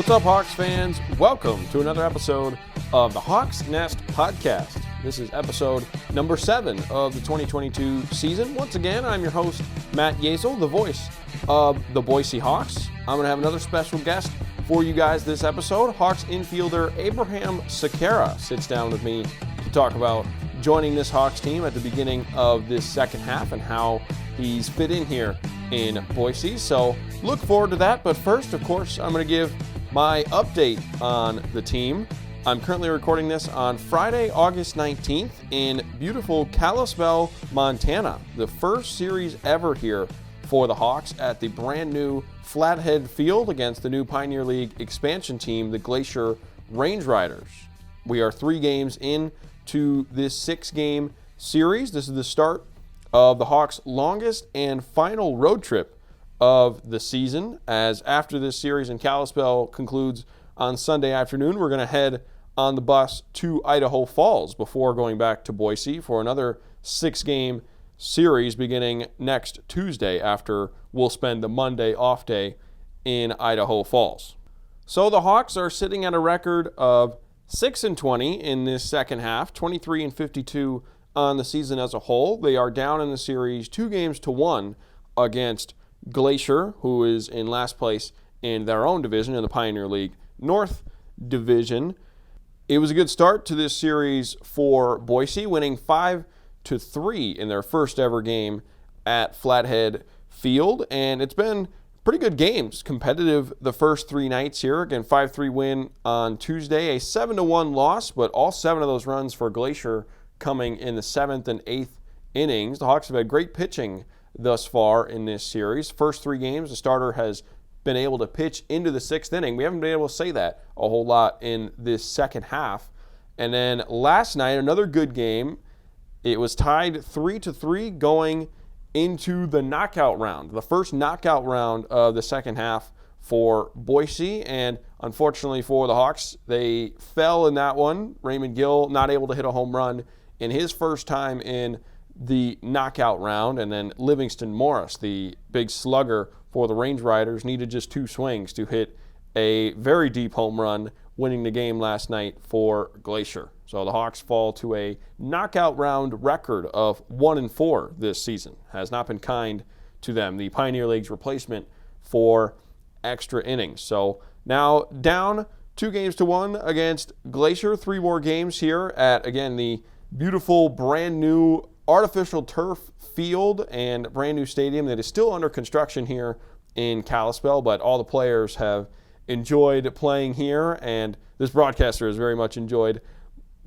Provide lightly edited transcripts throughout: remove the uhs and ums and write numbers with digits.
What's up, Hawks fans? Welcome to another episode of the Hawks Nest podcast. This is episode number 7 of the 2022 season. Once again, I'm your host, Matt Yazel, the voice of the Boise Hawks. I'm going to have another special guest for you guys this episode. Hawks infielder Abraham Sequera sits down with me to talk about joining this Hawks team at the beginning of this second half and how he's fit in here in Boise. So look forward to that. But first, of course, I'm going to give my update on the team. I'm currently recording this on Friday, August 19th in beautiful Kalispell, Montana. The first series ever here for the Hawks at the brand new Flathead Field against the new Pioneer League expansion team, the Glacier Range Riders. We are 3 games into this 6-game series. This is the start of the Hawks' longest and final road trip of the season, as after this series in Kalispell concludes on Sunday afternoon, we're going to head on the bus to Idaho Falls before going back to Boise for another 6-game series beginning next Tuesday, after we'll spend the Monday off day in Idaho Falls. So the Hawks are sitting at a record of 6-20 in this second half, 23-52 on the season as a whole. They are down in the series 2-1 against Glacier, who is in last place in their own division in the Pioneer League North Division. It was a good start to this series for Boise, winning 5-3 in their first ever game at Flathead Field, and it's been pretty good games, competitive the first 3 nights here. Again, 5-3 win on Tuesday, a 7-1 loss, but all 7 of those runs for Glacier coming in the 7th and 8th innings. The Hawks have had great pitching thus far in this series. First 3 games, the starter has been able to pitch into the 6th inning. We haven't been able to say that a whole lot in this second half. And then last night, another good game. It was tied 3-3 going into the knockout round, the first knockout round of the second half for Boise. And unfortunately for the Hawks, they fell in that one. Raymond Gill not able to hit a home run in his first time in the knockout round, and then Livingston Morris, the big slugger for the Range Riders, needed just 2 swings to hit a very deep home run, winning the game last night for Glacier. So the Hawks fall to a knockout round record of 1-4 this season. Has not been kind to them, the Pioneer League's replacement for extra innings. So now down 2-1 against Glacier. 3 more games here at, again, the beautiful brand new artificial turf field and brand new stadium that is still under construction here in Kalispell, but all the players have enjoyed playing here, and this broadcaster has very much enjoyed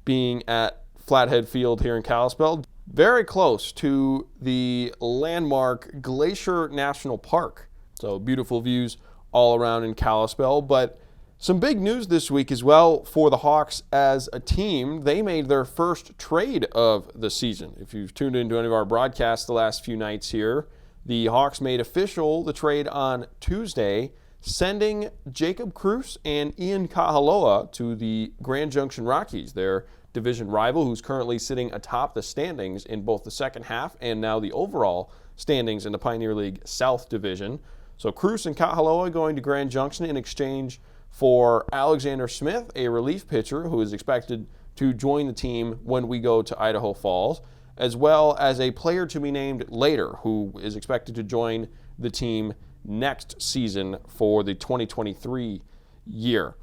being at Flathead Field here in Kalispell, very close to the landmark Glacier National Park. So beautiful views all around in Kalispell. But some big news this week as well for the Hawks as a team. They made their first trade of the season. If you've tuned into any of our broadcasts the last few nights here, the Hawks made official the trade on Tuesday, sending Jacob Cruz and Ian Kahaloa to the Grand Junction Rockies, their division rival, who's currently sitting atop the standings in both the second half and now the overall standings in the Pioneer League South Division. So Cruz and Kahaloa going to Grand Junction in exchange for Alexander Smith, a relief pitcher who is expected to join the team when we go to Idaho Falls, as well as a player to be named later who is expected to join the team next season for the 2023 year.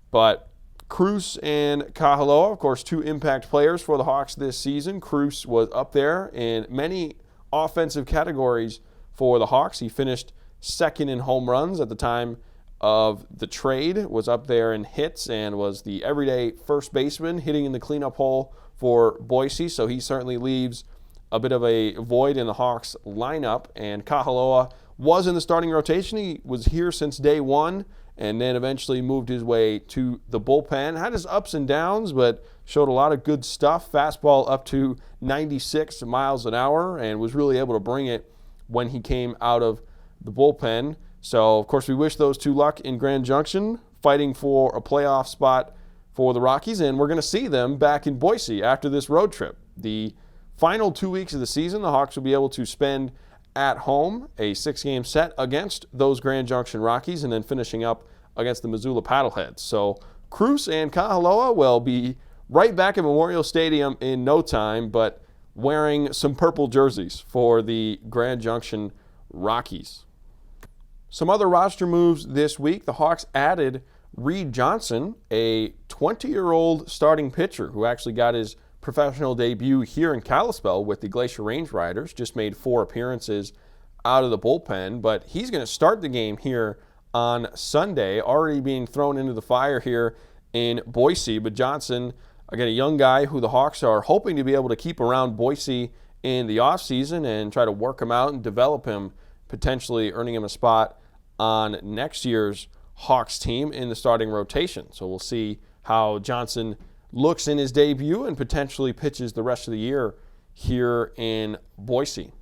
But Cruz and Kahaloa, of course, 2 impact players for the Hawks this season. Cruz was up there in many offensive categories for the Hawks. He finished second in home runs at the time of the trade, was up there in hits, and was the everyday first baseman hitting in the cleanup hole for Boise. So he certainly leaves a bit of a void in the Hawks lineup. And Kahaloa was in the starting rotation. He was here since day one, and then eventually moved his way to the bullpen. Had his ups and downs, but showed a lot of good stuff. Fastball up to 96 miles an hour, and was really able to bring it when he came out of the bullpen. So, of course, we wish those 2 luck in Grand Junction, fighting for a playoff spot for the Rockies, and we're going to see them back in Boise after this road trip. The final 2 weeks of the season, the Hawks will be able to spend at home a 6-game set against those Grand Junction Rockies, and then finishing up against the Missoula Paddleheads. So Cruz and Kahaloa will be right back at Memorial Stadium in no time, but wearing some purple jerseys for the Grand Junction Rockies. Some other roster moves this week. The Hawks added Reed Johnson, a 20-year-old starting pitcher who actually got his professional debut here in Kalispell with the Glacier Range Riders, just made 4 appearances out of the bullpen, but he's going to start the game here on Sunday, already being thrown into the fire here in Boise. But Johnson, again, a young guy who the Hawks are hoping to be able to keep around Boise in the offseason and try to work him out and develop him, potentially earning him a spot on next year's Hawks team in the starting rotation. So we'll see how Johnson looks in his debut and potentially pitches the rest of the year here in Boise.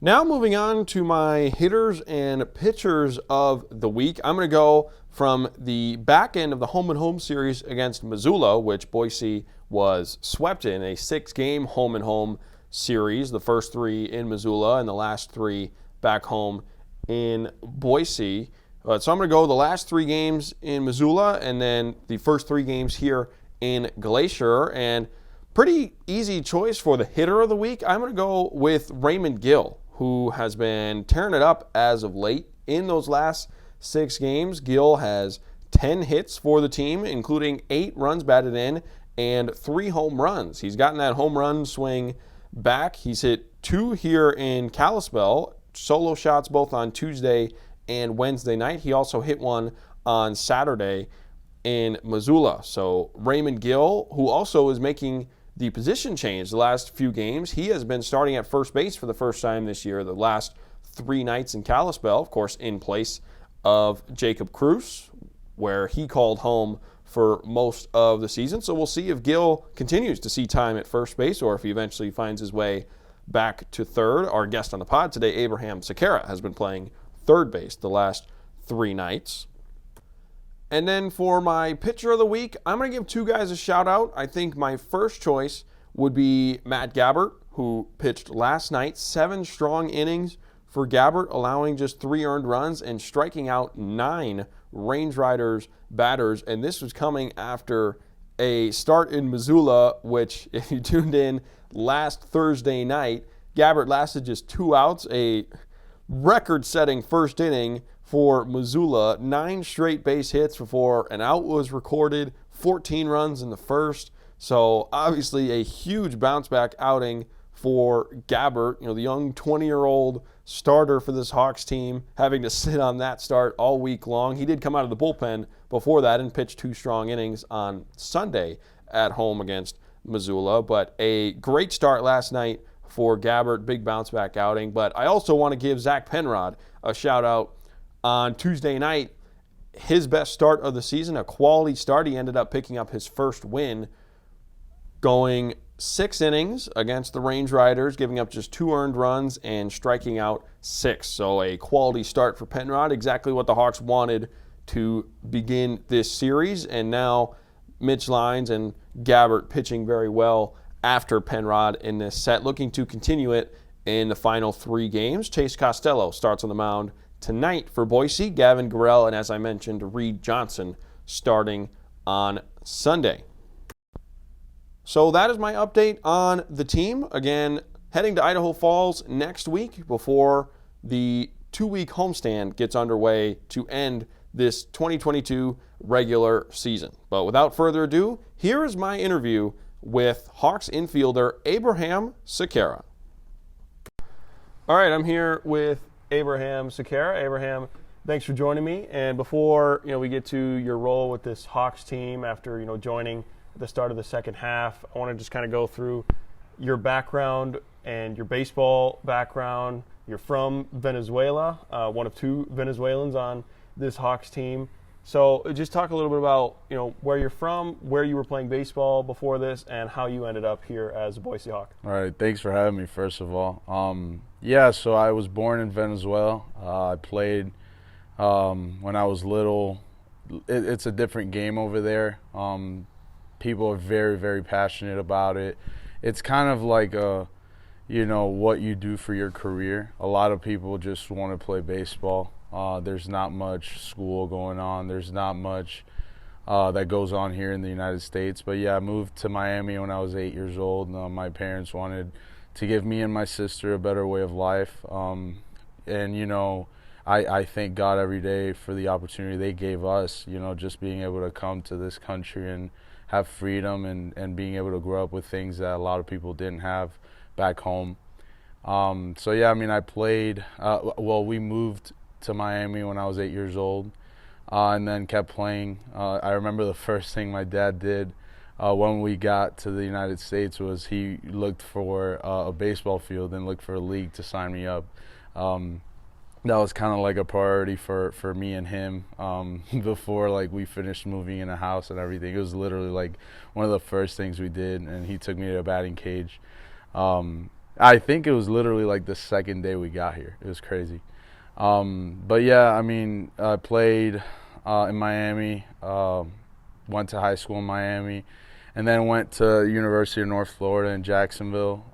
Now moving on to my hitters and pitchers of the week. I'm going to go from the back end of the home-and-home series against Missoula, which Boise was swept in, a 6-game home-and-home series, the first 3 in Missoula and the last 3 back home in Boise. So I'm going to go the last 3 games in Missoula and then the first 3 games here in Glacier, and pretty easy choice for the hitter of the week. I'm going to go with Raymond Gill, who has been tearing it up as of late. In those last 6 games, Gill has 10 hits for the team, including 8 runs batted in and 3 home runs. He's gotten that home run swing back. He's hit 2 here in Kalispell, solo shots both on Tuesday and Wednesday night. He also hit one on Saturday in Missoula. So Raymond Gill, who also is making the position change the last few games, he has been starting at first base for the first time this year, the last 3 nights in Kalispell, of course, in place of Jacob Cruz, where he called home for most of the season. So we'll see if Gill continues to see time at first base or if he eventually finds his way back to third. Our guest on the pod today, Abraham Sequera, has been playing third base the last 3 nights. And then for my pitcher of the week, I'm going to give 2 guys a shout out. I think my first choice would be Matt Gabbert, who pitched last night, 7 strong innings for Gabbert, allowing just 3 earned runs and striking out 9 Range Riders batters. And this was coming after a start in Missoula, which, if you tuned in last Thursday night, Gabbert lasted just 2 outs, a record-setting first inning for Missoula, 9 straight base hits before an out was recorded, 14 runs in the first. So obviously a huge bounce-back outing for Gabbert, the young 20-year-old starter for this Hawks team, having to sit on that start all week long. He did come out of the bullpen before that and pitch 2 strong innings on Sunday at home against Missoula. But a great start last night for Gabbert, big bounce-back outing. But I also want to give Zach Penrod a shout-out on Tuesday night. His best start of the season, a quality start. He ended up picking up his first win, going 6 innings against the Range Riders, giving up just 2 earned runs and striking out 6. So a quality start for Penrod, exactly what the Hawks wanted to begin this series. And now Mitch Lyons and Gabbert pitching very well after Penrod in this set, looking to continue it in the final 3 games. Chase Costello starts on the mound tonight for Boise. Gavin Garrell and, as I mentioned, Reed Johnson starting on Sunday. So that is my update on the team. Again, heading to Idaho Falls next week before the 2-week homestand gets underway to end this 2022 regular season. But without further ado, here is my interview with Hawks infielder Abraham Sequera. All right, I'm here with Abraham Sequera. Abraham, thanks for joining me. And before we get to your role with this Hawks team after joining at the start of the second half, I want to just kind of go through your background and your baseball background. You're from Venezuela, one of 2 Venezuelans on this Hawks team. So just talk a little bit about where you're from, where you were playing baseball before this, and how you ended up here as a Boise Hawk. All right, thanks for having me, first of all. So I was born in Venezuela. I played when I was little. It's a different game over there. People are very, very passionate about it. It's kind of like what you do for your career. A lot of people just want to play baseball. There's not much school going on. There's not much that goes on here in the United States. But yeah, I moved to Miami when I was 8 years old. My parents wanted to give me and my sister a better way of life. And, you know, I thank God every day for the opportunity they gave us, you know, just being able to come to this country and have freedom and being able to grow up with things that a lot of people didn't have back home. So, yeah, I mean, I played we moved to Miami when I was 8 years old and then kept playing. I remember the first thing my dad did when we got to the United States was he looked for a baseball field and looked for a league to sign me up. That was kind of like a priority for me and him before like we finished moving in a house and everything. It was literally like one of the first things we did, and he took me to a batting cage. I think it was literally like the second day we got here. It was crazy. But yeah, I mean, I played in Miami, went to high school in Miami, and then went to University of North Florida in Jacksonville.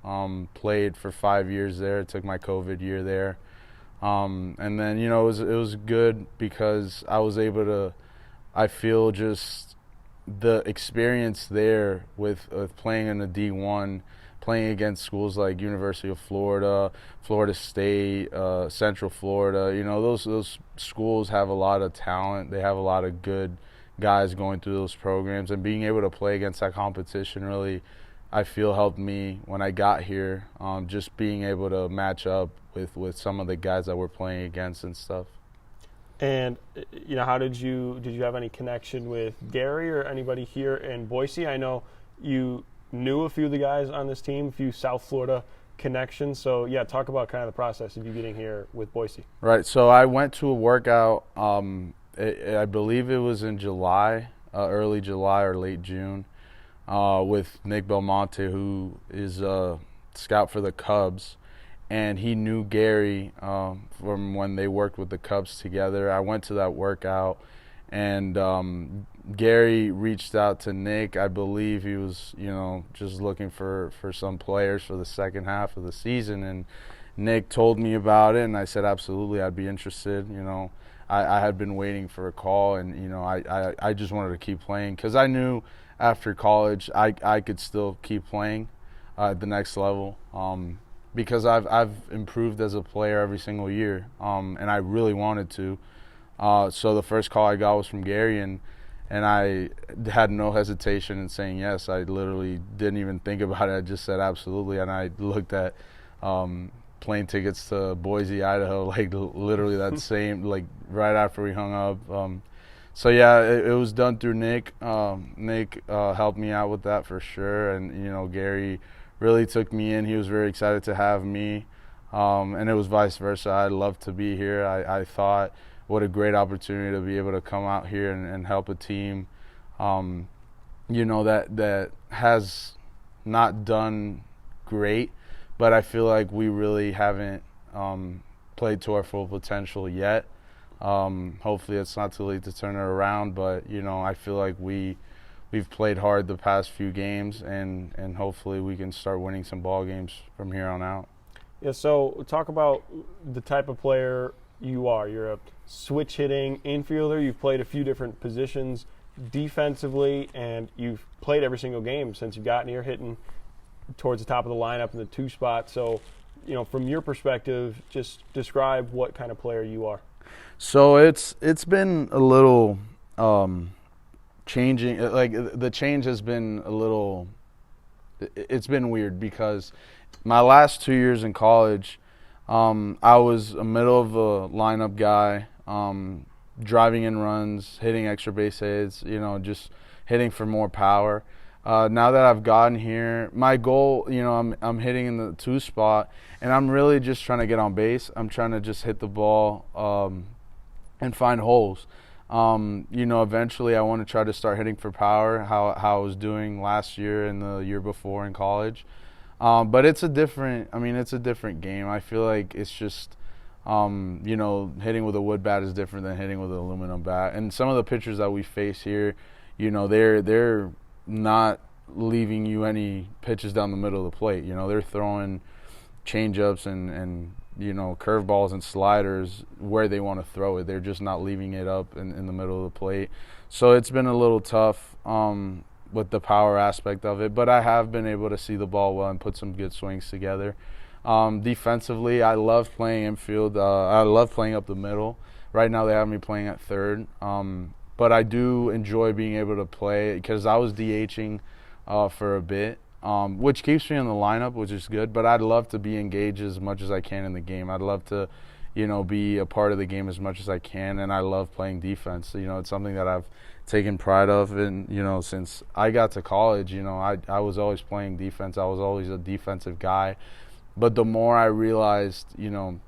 Played for 5 years there. Took my COVID year there. And then, you know, it was good because I was able to, I feel just the experience there with playing in the D1, playing against schools like University of Florida, Florida State, Central Florida, you know, those schools have a lot of talent. They have a lot of good guys going through those programs, and being able to play against that competition really, I feel, helped me when I got here, just being able to match up with some of the guys that we're playing against and stuff. And, you know, how did you have any connection with Gary or anybody here in Boise? I know you knew a few of the guys on this team, a few South Florida connections. So, yeah, talk about kind of the process of you getting here with Boise. Right. So I went to a workout, I believe it was in July, early July or late June, with Nick Belmonte, who is a scout for the Cubs. And he knew Gary from when they worked with the Cubs together. I went to that workout, and Gary reached out to Nick. I believe he was, you know, just looking for some players for the second half of the season. And Nick told me about it, and I said, absolutely, I'd be interested. You know, I had been waiting for a call, and, you know, I just wanted to keep playing because I knew after college I could still keep playing at the next level. Because I've improved as a player every single year, and I really wanted to. So the first call I got was from Gary, and I had no hesitation in saying yes. I literally didn't even think about it. I just said absolutely, and I looked at plane tickets to Boise, Idaho, like literally that same, like right after we hung up. So yeah, it was done through Nick. Nick helped me out with that for sure, and you know, Gary really took me in. He was very excited to have me, and it was vice versa. I loved to be here. I thought what a great opportunity to be able to come out here and help a team, you know, that has not done great, but I feel like we really haven't played to our full potential yet. Hopefully it's not too late to turn it around, but, you know, I feel like we've played hard the past few games, and hopefully we can start winning some ball games from here on out. Yeah, so talk about the type of player you are. You're a switch-hitting infielder. You've played a few different positions defensively, and you've played every single game since you've gotten here, hitting towards the top of the lineup in the 2 spot. So, you know, from your perspective, just describe what kind of player you are. So it's been a little changing. Like the change has been a little. It's been weird because my last 2 years in college, I was a middle of the lineup guy, driving in runs, hitting extra base hits, you know, just hitting for more power. Now that I've gotten here, my goal, you know, I'm hitting in the 2 spot, and I'm really just trying to get on base. I'm trying to just hit the ball and find holes. You know, eventually I want to try to start hitting for power, how I was doing last year and the year before in college. But it's a different game. I feel like it's just, you know, hitting with a wood bat is different than hitting with an aluminum bat. And some of the pitchers that we face here, you know, they're not leaving you any pitches down the middle of the plate. You know, they're throwing change-ups and curveballs and sliders where they want to throw it. They're just not leaving it up in the middle of the plate. So it's been a little tough with the power aspect of it, but I have been able to see the ball well and put some good swings together. Defensively, I love playing infield. I love playing up the middle. Right now they have me playing at third. But I do enjoy being able to play because I was DHing for a bit, which keeps me in the lineup, which is good. But I'd love to be engaged as much as I can in the game. I'd love to, be a part of the game as much as I can, and I love playing defense. It's something that I've taken pride of, and since I got to college, I was always playing defense. I was always a defensive guy. But the more I realized, you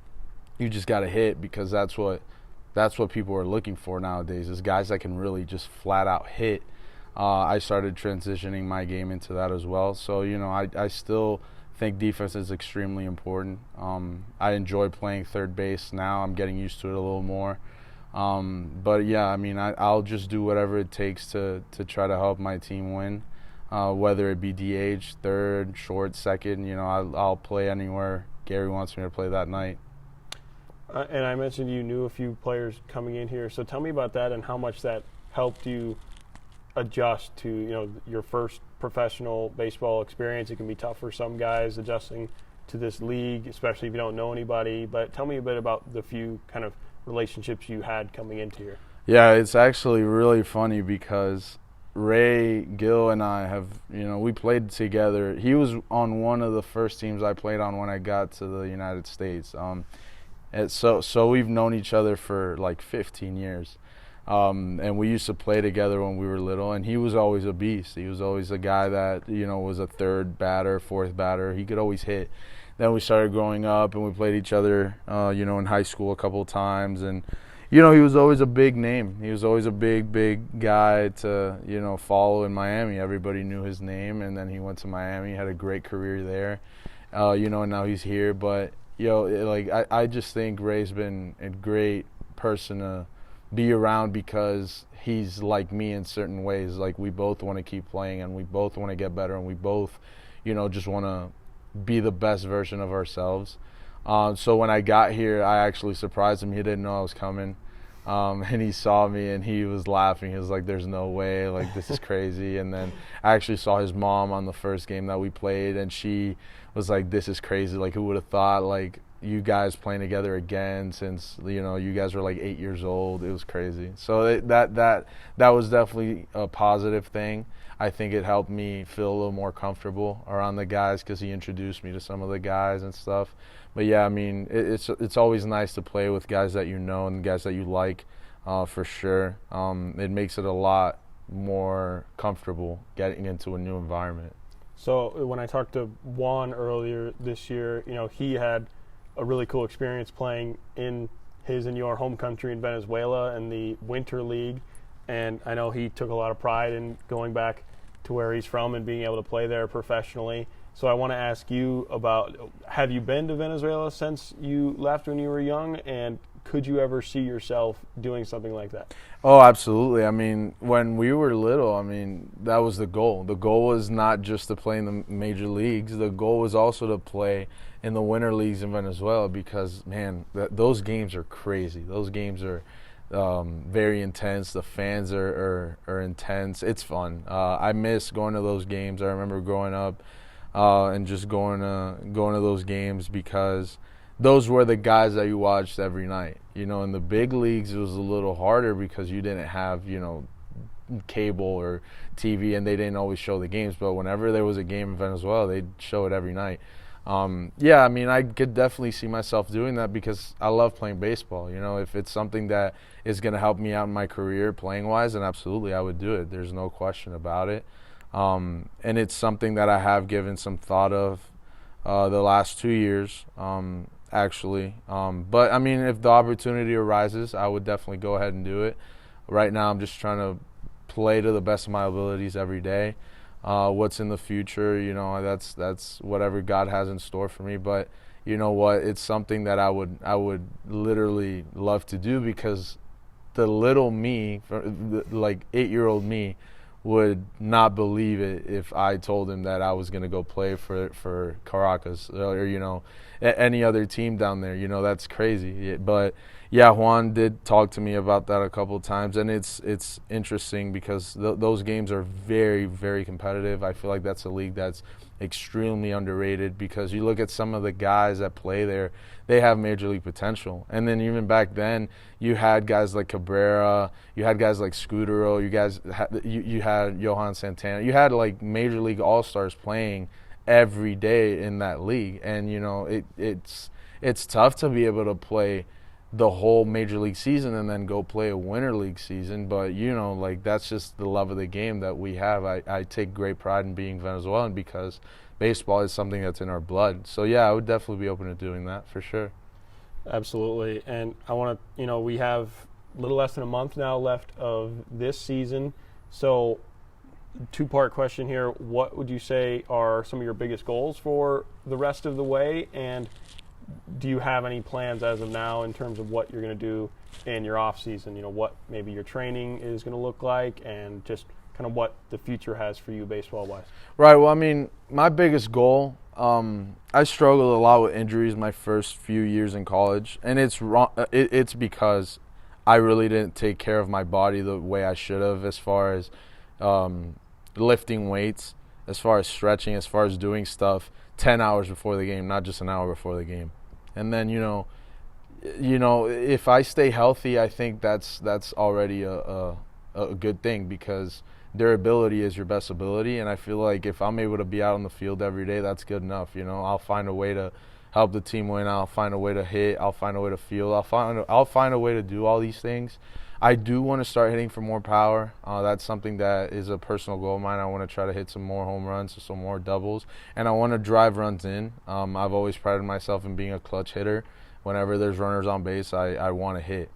just got to hit, because that's what people are looking for nowadays, is guys that can really just flat out hit. I started transitioning my game into that as well. So, I still think defense is extremely important. I enjoy playing third base now. I'm getting used to it a little more. But, yeah, I'll just do whatever it takes to try to help my team win, whether it be DH, third, short, second. I'll play anywhere Gary wants me to play that night. And I mentioned you knew a few players coming in here, so tell me about that and how much that helped you adjust to your first professional baseball experience. It can be tough for some guys adjusting to this league, especially if you don't know anybody. But tell me a bit about the few kind of relationships you had coming into here. Yeah, it's actually really funny because Ray Gill and I have, we played together. He was on one of the first teams I played on when I got to the United States. And so we've known each other for like 15 years. And we used to play together when we were little, and he was always a beast. He was always a guy that, was a third batter, fourth batter. He could always hit. Then we started growing up, and we played each other, in high school a couple of times. And, he was always a big name. He was always a big guy to, follow in Miami. Everybody knew his name, and then he went to Miami, had a great career there, and now he's here. But, I just think Ray's been a great person to be around because he's like me in certain ways. Like, we both want to keep playing, and we both want to get better, and we both, just want to be the best version of ourselves. So when I got here, I actually surprised him. He didn't know I was coming. And he saw me, and he was laughing. He was like, there's no way, like, this is crazy. And then I actually saw his mom on the first game that we played, and she was like, this is crazy. Like, who would have thought, like, you guys playing together again since, you guys were like 8 years old. It was crazy. So that was definitely a positive thing. I think it helped me feel a little more comfortable around the guys because he introduced me to some of the guys and stuff. But yeah, it's always nice to play with guys that you know and guys that you like, for sure. It makes it a lot more comfortable getting into a new environment. So when I talked to Juan earlier this year, he had a really cool experience playing in his and your home country in Venezuela in the Winter League. And I know he took a lot of pride in going back to where he's from and being able to play there professionally. So I want to ask you about, have you been to Venezuela since you left when you were young? And could you ever see yourself doing something like that? Oh, absolutely. When we were little, that was the goal. The goal was not just to play in the major leagues. The goal was also to play in the winter leagues in Venezuela because, man, those games are crazy. Those games are very intense. The fans are intense. It's fun. I miss going to those games. I remember growing up and just going to those games because those were the guys that you watched every night. In the big leagues, it was a little harder because you didn't have, cable or TV, and they didn't always show the games. But whenever there was a game in Venezuela, they'd show it every night. I could definitely see myself doing that because I love playing baseball. If it's something that is going to help me out in my career playing-wise, then absolutely I would do it. There's no question about it. And it's something that I have given some thought of the last 2 years, actually. But, if the opportunity arises, I would definitely go ahead and do it. Right now I'm just trying to play to the best of my abilities every day. What's in the future, that's whatever God has in store for me. But you know what? It's something that I would literally love to do because the little me, like 8-year-old me, would not believe it if I told him that I was going to go play for Caracas or, any other team down there. That's crazy. But, yeah, Juan did talk to me about that a couple of times, and it's interesting because those games are very, very competitive. I feel like that's a league that's extremely underrated because you look at some of the guys that play there, they have major league potential. And then even back then, you had guys like Cabrera, you had guys like Scudero, you had Johan Santana. You had like major league all-stars playing every day in that league. And, it's tough to be able to play the whole major league season and then go play a winter league season. But, that's just the love of the game that we have. I take great pride in being Venezuelan because baseball is something that's in our blood. So, yeah, I would definitely be open to doing that for sure. Absolutely. And I want to, we have a little less than a month now left of this season. So, two-part question here. What would you say are some of your biggest goals for the rest of the way? And do you have any plans as of now in terms of what you're going to do in your off season? What maybe your training is going to look like and just kind of what the future has for you baseball-wise? Right. Well, my biggest goal, I struggled a lot with injuries my first few years in college, and it's wrong. It's because I really didn't take care of my body the way I should have as far as lifting weights, as far as stretching, as far as doing stuff 10 hours before the game, not just an hour before the game. And then, if I stay healthy, I think that's already a good thing because durability is your best ability. And I feel like if I'm able to be out on the field every day, that's good enough. I'll find a way to help the team win. I'll find a way to hit. I'll find a way to field. I'll find a way to do all these things. I do want to start hitting for more power. That's something that is a personal goal of mine. I want to try to hit some more home runs, some more doubles, and I want to drive runs in. I've always prided myself in being a clutch hitter. Whenever there's runners on base, I want to hit.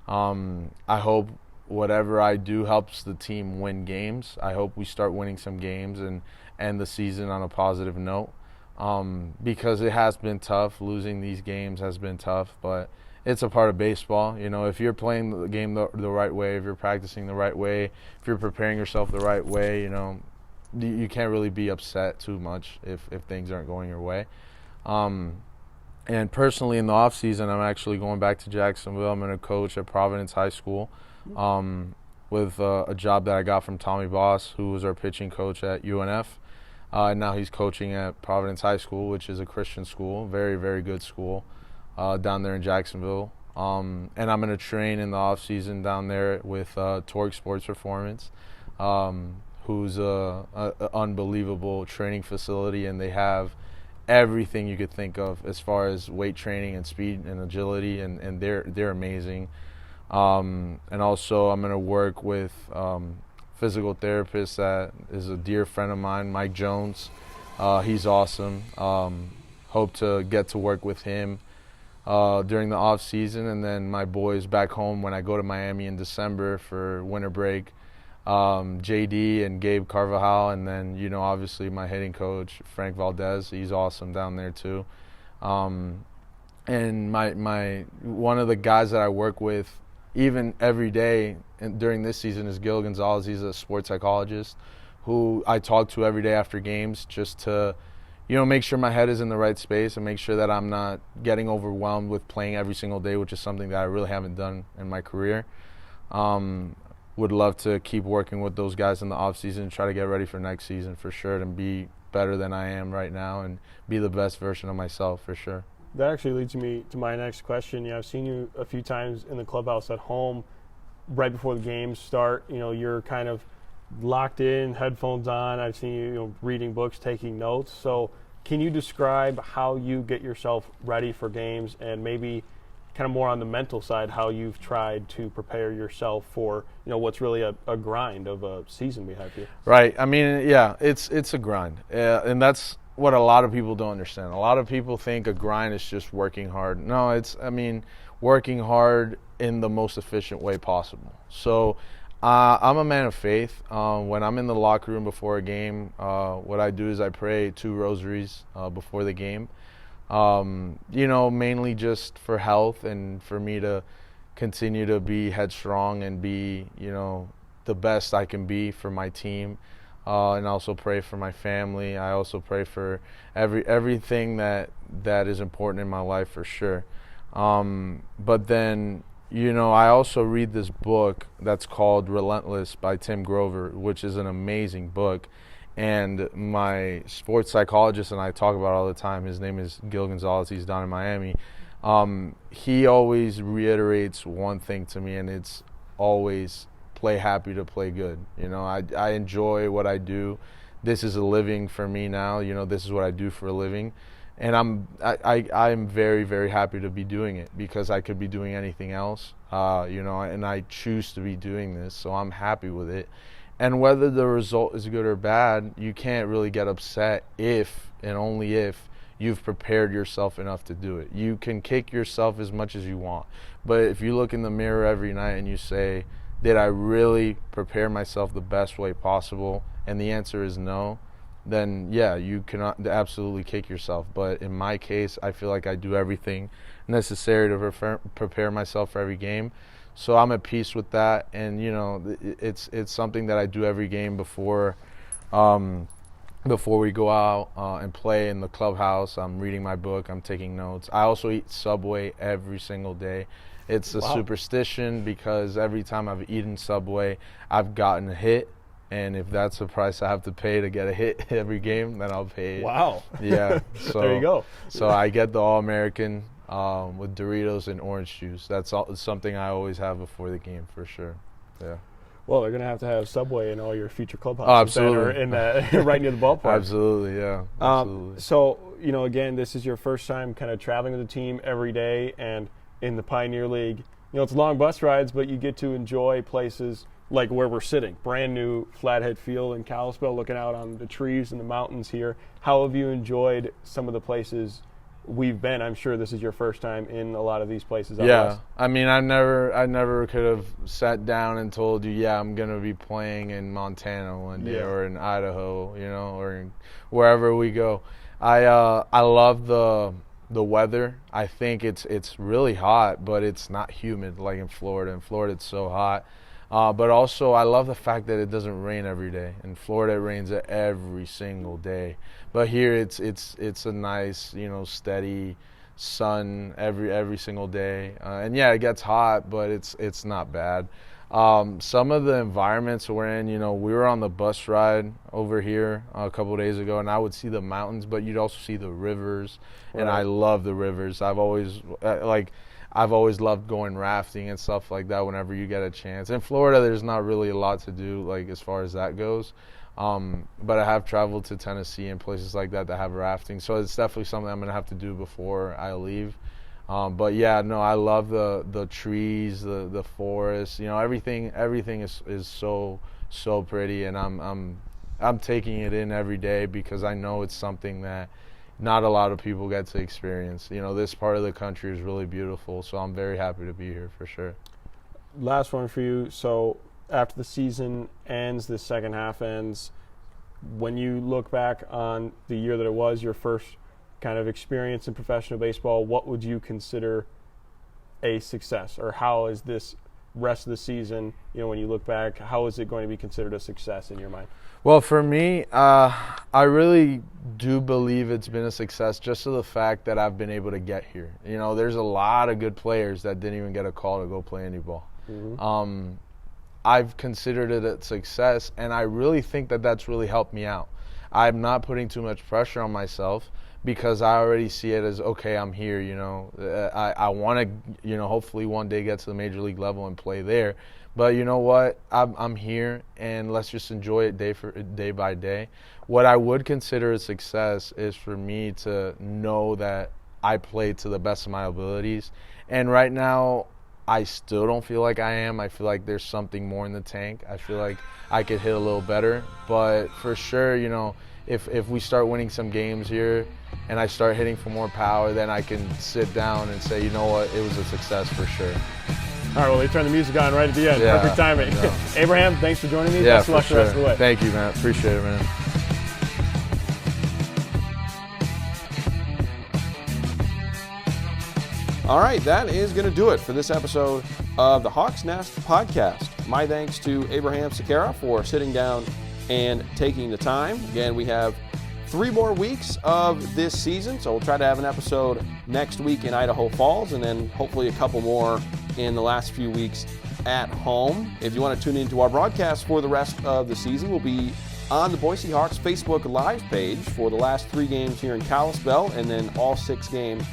I hope whatever I do helps the team win games. I hope we start winning some games and end the season on a positive note because it has been tough. Losing these games has been tough, but it's a part of baseball. If you're playing the game the right way, if you're practicing the right way, if you're preparing yourself the right way, you can't really be upset too much if things aren't going your way. And personally, in the off season, I'm actually going back to Jacksonville. I'm going to coach at Providence High School with a job that I got from Tommy Boss, who was our pitching coach at UNF. And now he's coaching at Providence High School, which is a Christian school, very, very good school. Down there in Jacksonville. And I'm going to train in the off-season down there with Torque Sports Performance, who's an unbelievable training facility, and they have everything you could think of as far as weight training and speed and agility, and they're amazing. And also I'm going to work with physical therapist that is a dear friend of mine, Mike Jones. He's awesome. Hope to get to work with him during the off season, and then my boys back home when I go to Miami in December for winter break, JD and Gabe Carvajal, and then obviously my hitting coach Frank Valdez. He's awesome down there too. And my one of the guys that I work with even every day during this season is Gil Gonzalez. He's a sports psychologist who I talk to every day after games just to make sure my head is in the right space and make sure that I'm not getting overwhelmed with playing every single day, which is something that I really haven't done in my career. Would love to keep working with those guys in the off season, try to get ready for next season for sure, and be better than I am right now and be the best version of myself for sure. That actually leads me to my next question. I've seen you a few times in the clubhouse at home right before the games start. You're kind of locked in, headphones on. I've seen you reading books, taking notes. So can you describe how you get yourself ready for games and maybe kind of more on the mental side, how you've tried to prepare yourself for, what's really a grind of a season we have here? Right. It's a grind. And that's what a lot of people don't understand. A lot of people think a grind is just working hard. No, working hard in the most efficient way possible. So I'm a man of faith. When I'm in the locker room before a game, what I do is I pray 2 rosaries before the game. Mainly just for health and for me to continue to be headstrong and be, the best I can be for my team, and also pray for my family. I also pray for everything that is important in my life for sure. But then, I also read this book that's called Relentless by Tim Grover, which is an amazing book. And my sports psychologist and I talk about it all the time. His name is Gil Gonzalez. He's down in Miami. He always reiterates one thing to me, and it's always play happy to play good. I enjoy what I do. This is a living for me now. This is what I do for a living. And I'm very, very happy to be doing it, because I could be doing anything else, and I choose to be doing this, so I'm happy with it. And whether the result is good or bad, you can't really get upset if and only if you've prepared yourself enough to do it. You can kick yourself as much as you want, but if you look in the mirror every night and you say, did I really prepare myself the best way possible? And the answer is no. Then yeah, you cannot absolutely kick yourself. But in my case, I feel like I do everything necessary to prepare myself for every game. So I'm at peace with that, and it's something that I do every game before we go out and play in the clubhouse. I'm reading my book. I'm taking notes. I also eat Subway every single day. It's a superstition, because every time I've eaten Subway, I've gotten a hit. And if that's the price I have to pay to get a hit every game, then I'll pay it. Wow. Yeah. So there you go. So I get the All-American with Doritos and orange juice. That's something I always have before the game for sure. Yeah. Well, they're going to have Subway in all your future clubhouses. Oh, absolutely. Right near the ballpark. Absolutely, yeah. Absolutely. So, again, this is your first time kind of traveling with the team every day, and in the Pioneer League, it's long bus rides, but you get to enjoy places like where we're sitting, brand new Flathead Field in Kalispell, looking out on the trees and the mountains here. How have you enjoyed some of the places we've been? I'm sure this is your first time in a lot of these places out west. I mean, I never could have sat down and told you, I'm going to be playing in Montana one day, or in Idaho, or in wherever we go. I love the weather. I think it's really hot, but it's not humid like in Florida. In Florida, it's so hot. But also, I love the fact that it doesn't rain every day. In Florida, it rains every single day. But here, it's a nice, steady sun every single day. And yeah, it gets hot, but it's not bad. Some of the environments we're in, we were on the bus ride over here a couple of days ago, and I would see the mountains, but you'd also see the rivers. Right. And I love the rivers. I've always loved going rafting and stuff like that whenever you get a chance. In Florida, there's not really a lot to do, as far as that goes. But I have traveled to Tennessee and places like that have rafting. So it's definitely something I'm going to have to do before I leave. But yeah, no, I love the trees, the forest. Everything is so pretty, and I'm taking it in every day, because I know it's something that not a lot of people get to experience. This part of the country is really beautiful, so I'm very happy to be here for sure. Last one for you. So after the season ends, the second half ends, when you look back on the year that it was, your first kind of experience in professional baseball, what would you consider a success? Or how is this rest of the season, when you look back, how is it going to be considered a success in your mind? Well, for me, I really do believe it's been a success just to the fact that I've been able to get here. There's a lot of good players that didn't even get a call to go play any ball. Mm-hmm. I've considered it a success, and I really think that that's really helped me out. I'm not putting too much pressure on myself, because I already see it as, okay, I'm here, I want to, hopefully one day get to the major league level and play there. But you know what? I'm here, and let's just enjoy it day by day. What I would consider a success is for me to know that I played to the best of my abilities. And right now, I still don't feel like I am. I feel like there's something more in the tank. I feel like I could hit a little better. But for sure, if we start winning some games here and I start hitting for more power, then I can sit down and say, you know what, it was a success for sure. All right, well, they turned the music on right at the end. Yeah, perfect timing. Yeah. Abraham, thanks for joining me. Yeah, Best of luck for the rest of the way. Thank you, man. Appreciate it, man. All right, that is going to do it for this episode of the Hawks Nest podcast. my thanks to Abraham Sequera for sitting down and taking the time. Again, we have 3 more weeks of this season, so we'll try to have an episode next week in Idaho Falls, and then hopefully a couple more in the last few weeks at home. If you want to tune into our broadcast for the rest of the season, we'll be on the Boise Hawks Facebook Live page for the last 3 games here in Kalispell, and then all 6 games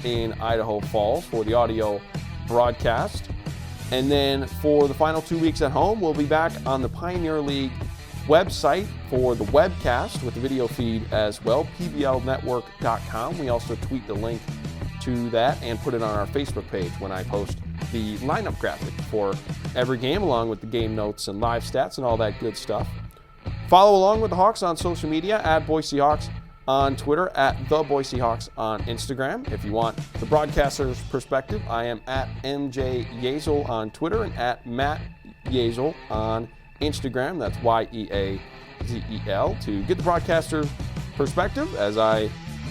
in Idaho Falls for the audio broadcast. And then for the final 2 weeks at home, we'll be back on the Pioneer League website for the webcast with the video feed as well, pblnetwork.com. We also tweet the link to that and put it on our Facebook page when I post the lineup graphic for every game, along with the game notes and live stats and all that good stuff. Follow along with the Hawks on social media at Boise Hawks on Twitter, at the Boise Hawks on Instagram. If you want the broadcaster's perspective, I am at MJ Yeazel on Twitter and at Matt Yeazel on Instagram. That's YEAZEL to get the broadcaster's perspective, as I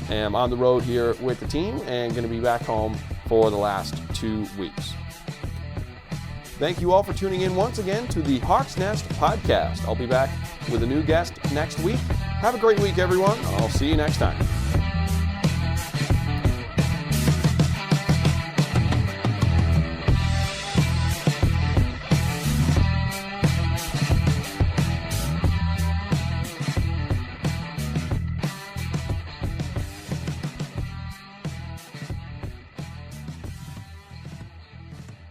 am on the road here with the team and going to be back home for the last 2 weeks. Thank you all for tuning in once again to the Hawks Nest podcast. I'll be back with a new guest next week. Have a great week, everyone. I'll see you next time.